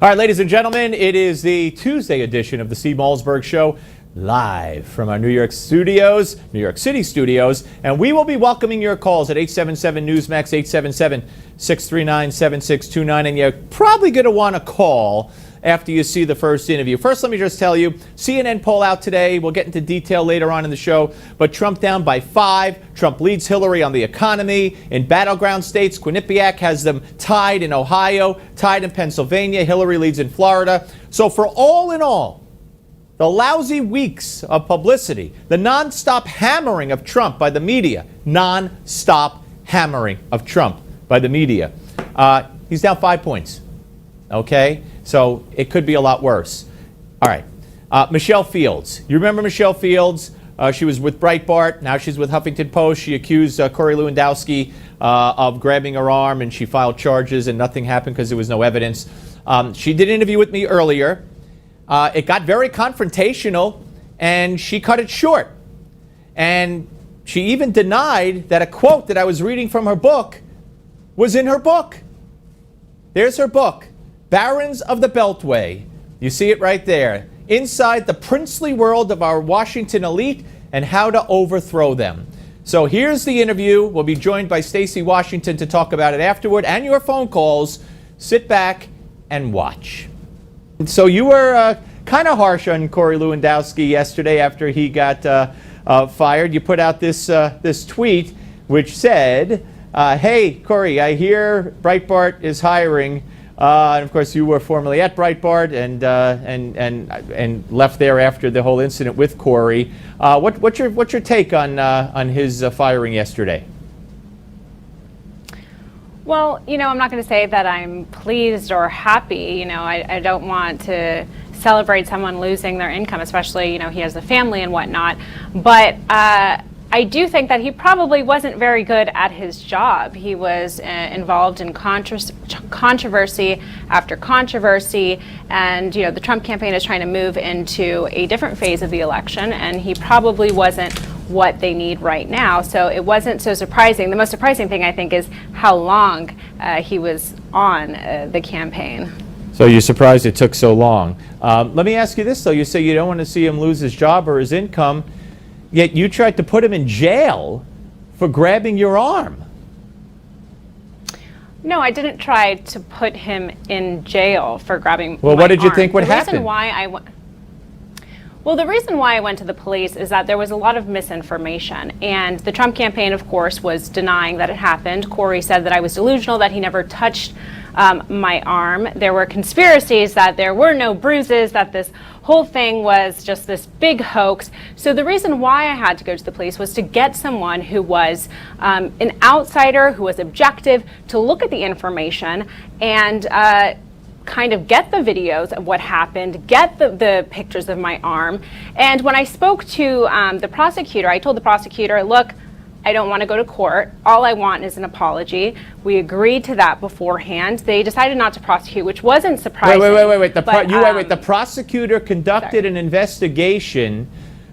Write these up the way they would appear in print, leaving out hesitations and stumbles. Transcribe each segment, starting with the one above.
All right, ladies and gentlemen, it is the Tuesday edition of the Steve Malzberg Show, live from our New York City studios, and we will be welcoming your calls at 877 Newsmax, 877-639-7629, and you're probably going to want to call after you see the first interview. First, let me just tell you, CNN poll out today. We'll get into detail later on in the show, but Trump down by 5. Trump leads Hillary on the economy. In battleground states, Quinnipiac has them tied in Ohio, tied in Pennsylvania. Hillary leads in Florida. So for all in all, the lousy weeks of publicity, the nonstop hammering of Trump by the media, nonstop hammering of Trump by the media, he's down 5 points. Okay? So it could be a lot worse. All right. Michelle Fields. You remember Michelle Fields? She was with Breitbart. Now she's with Huffington Post. She accused Corey Lewandowski of grabbing her arm, and she filed charges, and nothing happened because there was no evidence. She did an interview with me earlier. It got very confrontational, and she cut it short. And she even denied that a quote that I was reading from her book was in her book. There's her book. Barons of the Beltway. You see it right there. Inside the princely world of our Washington elite and how to overthrow them. So here's the interview. We'll be joined by Stacey Washington to talk about it afterward, and your phone calls. Sit back and watch. So you were kind of harsh on Corey Lewandowski yesterday after he got fired. You put out this tweet which said, hey, Corey, I hear Breitbart is hiring. And of course, you were formerly at Breitbart and left there after the whole incident with Corey. What's your take on his firing yesterday? Well, I'm not going to say that I'm pleased or happy. I don't want to celebrate someone losing their income, especially he has a family and whatnot. But I do think that he probably wasn't very good at his job. He was involved in controversy after controversy, and the Trump campaign is trying to move into a different phase of the election, and he probably wasn't what they need right now. So it wasn't so surprising. The most surprising thing, I think, is how long he was on the campaign. So you're surprised it took so long. Let me ask you this, though. You say you don't want to see him lose his job or his income. Yet you tried to put him in jail for grabbing your arm. No, I didn't try to put him in jail for grabbing Well, my what did you arm. think would happen? The reason why I went to the police is that there was a lot of misinformation, and the Trump campaign, of course, was denying that it happened. Corey said that I was delusional, that he never touched my arm. There were conspiracies that there were no bruises, that this whole thing was just this big hoax. So the reason why I had to go to the police was to get someone who was an outsider, who was objective, to look at the information and kind of get the videos of what happened, get the pictures of my arm. And when I spoke to the prosecutor, I told the prosecutor, look, I don't want to go to court. All I want is an apology. We agreed to that beforehand. They decided not to prosecute, which wasn't surprising. Wait. The prosecutor conducted an investigation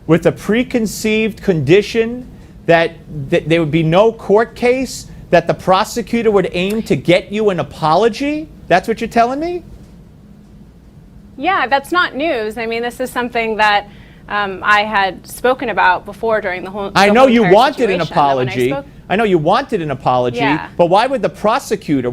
with a preconceived condition that there would be no court case, that the prosecutor would aim to get you an apology? That's what you're telling me? Yeah, that's not news. I mean, this is something that I had spoken about before during the whole. I know you wanted an apology. I know you wanted an apology, yeah. But why would a prosecutor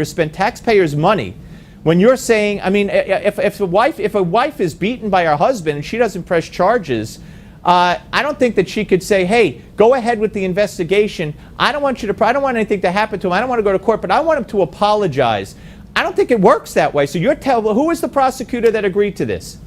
spend taxpayers' money when you're saying, I mean, if a wife is beaten by her husband and she doesn't press charges, I don't think that she could say, hey, go ahead with the investigation. I don't want anything to happen to him. I don't want to go to court, but I want him to apologize. I don't think it works that way. So who was the prosecutor that agreed to this?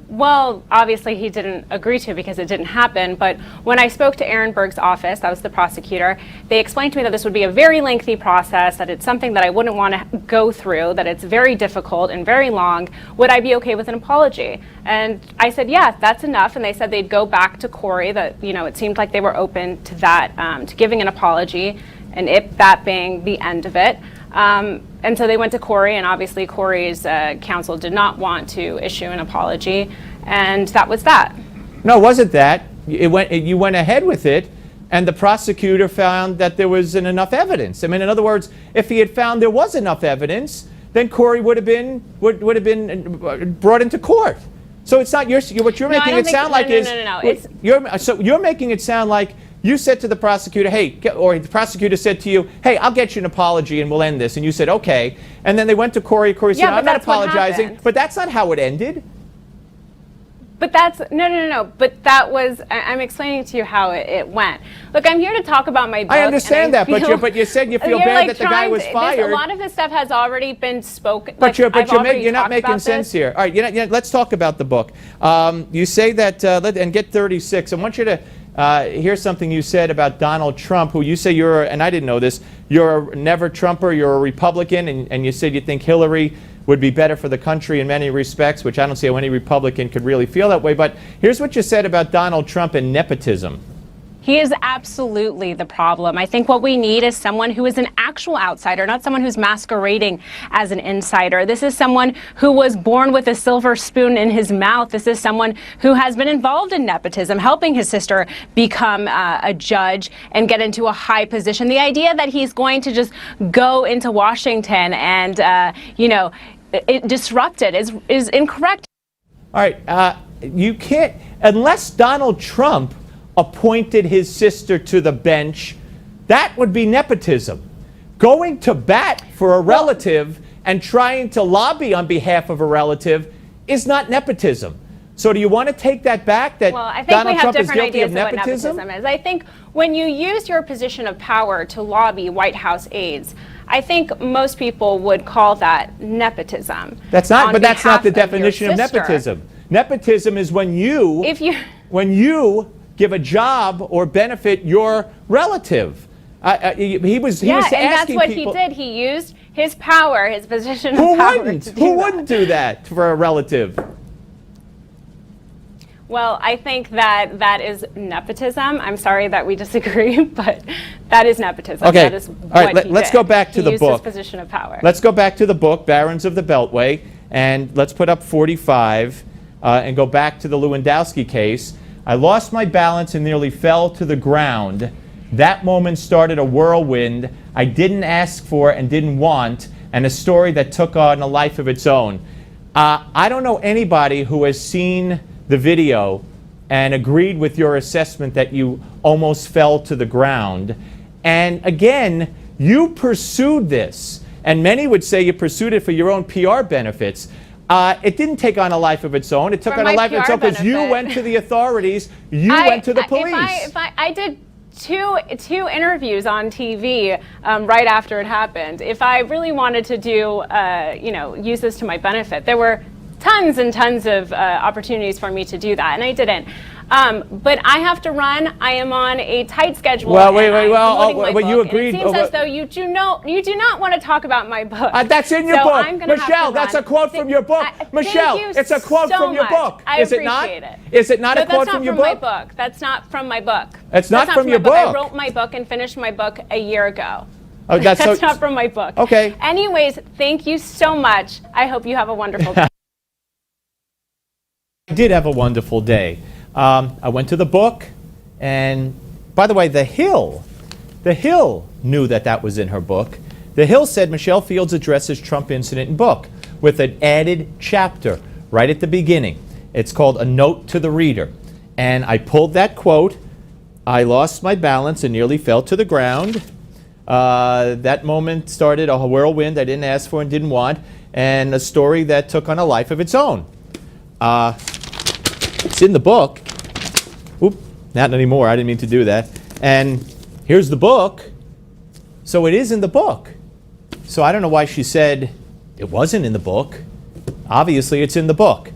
Well, obviously he didn't agree to because it didn't happen, but when I spoke to Aaron Berg's office, that was the prosecutor, they explained to me that this would be a very lengthy process, that it's something that I wouldn't want to go through, that it's very difficult and very long. Would I be okay with an apology? And I said, yeah, that's enough. And they said they'd go back to Corey, that, it seemed like they were open to that, to giving an apology, and that being the end of it. And so they went to Corey, and obviously Corey's counsel did not want to issue an apology, and that was that. No, it wasn't that. You went ahead with it, and the prosecutor found that there wasn't enough evidence. I mean, in other words, if he had found there was enough evidence, then Corey would have been brought into court. So it's not what you're making it sound like is you're making it sound like you said to the prosecutor, hey, or the prosecutor said to you, hey, I'll get you an apology and we'll end this. And you said, okay. And then they went to Corey. Corey said, I'm not apologizing. But that's not how it ended. But that's, no. But that was, I'm explaining to you how it went. Look, I'm here to talk about my book. I understand that, but you said you feel bad that the guy was fired. A lot of this stuff has already been spoken. But you're not making sense here. All right, let's talk about the book. You say that, and get 36. I want you to hear something you said about Donald Trump, who you say and I didn't know this, you're a never Trumper, you're a Republican, and you said you think Hillary would be better for the country in many respects, which I don't see how any Republican could really feel that way. But here's what you said about Donald Trump and nepotism. He is absolutely the problem. I think what we need is someone who is an actual outsider, not someone who's masquerading as an insider. This is someone who was born with a silver spoon in his mouth. This is someone who has been involved in nepotism, helping his sister become a judge and get into a high position. The idea that he's going to just go into Washington and, disrupt it is incorrect. All right, you can't, unless Donald Trump appointed his sister to the bench, that would be nepotism. Going to bat for a relative and trying to lobby on behalf of a relative is not nepotism. So do you want to take that back, that Donald Trump is guilty of nepotism? What nepotism is. I think when you use your position of power to lobby White House aides, I think most people would call that nepotism. That's not the definition of nepotism. Nepotism is when you give a job or benefit your relative. He was asking people. And that's what he did. He used his power, his position of power to do that. Who wouldn't do that for a relative? Well, I think that is nepotism. I'm sorry that we disagree, but that is nepotism. Okay. That is all right, let's go back to the book. He used his position of power. Let's go back to the book, Barons of the Beltway, and let's put up 45 and go back to the Lewandowski case. I lost my balance and nearly fell to the ground. That moment started a whirlwind I didn't ask for and didn't want, and a story that took on a life of its own. I don't know anybody who has seen the video and agreed with your assessment that you almost fell to the ground. And again, you pursued this, and many would say you pursued it for your own PR benefits. It didn't take on a life of its own. It took on a life of its own because you went to the authorities, went to the police. I did two interviews on TV right after it happened. If I really wanted to do, use this to my benefit, there were tons and tons of opportunities for me to do that, and I didn't. But I have to run. I am on a tight schedule. Well, you agreed. It seems as though you do not want to talk about my book. That's in your book, Michelle. That's a quote from your book, Michelle. It's a quote from your book. Is it not? Is it not a quote from your book? That's not from my book. It's not from your book. I wrote my book and finished my book a year ago. Oh, that's not from my book. Okay. Anyways, thank you so much. I hope you have a wonderful day. I did have a wonderful day. I went to the book, and by the way, The Hill knew that was in her book. The Hill said Michelle Fields addresses Trump incident in book with an added chapter right at the beginning. It's called A Note to the Reader. And I pulled that quote. I lost my balance and nearly fell to the ground. That moment started a whirlwind I didn't ask for and didn't want, and a story that took on a life of its own. It's in the book. Oop, not anymore. I didn't mean to do that. And here's the book. So it is in the book. So I don't know why she said it wasn't in the book. Obviously, it's in the book.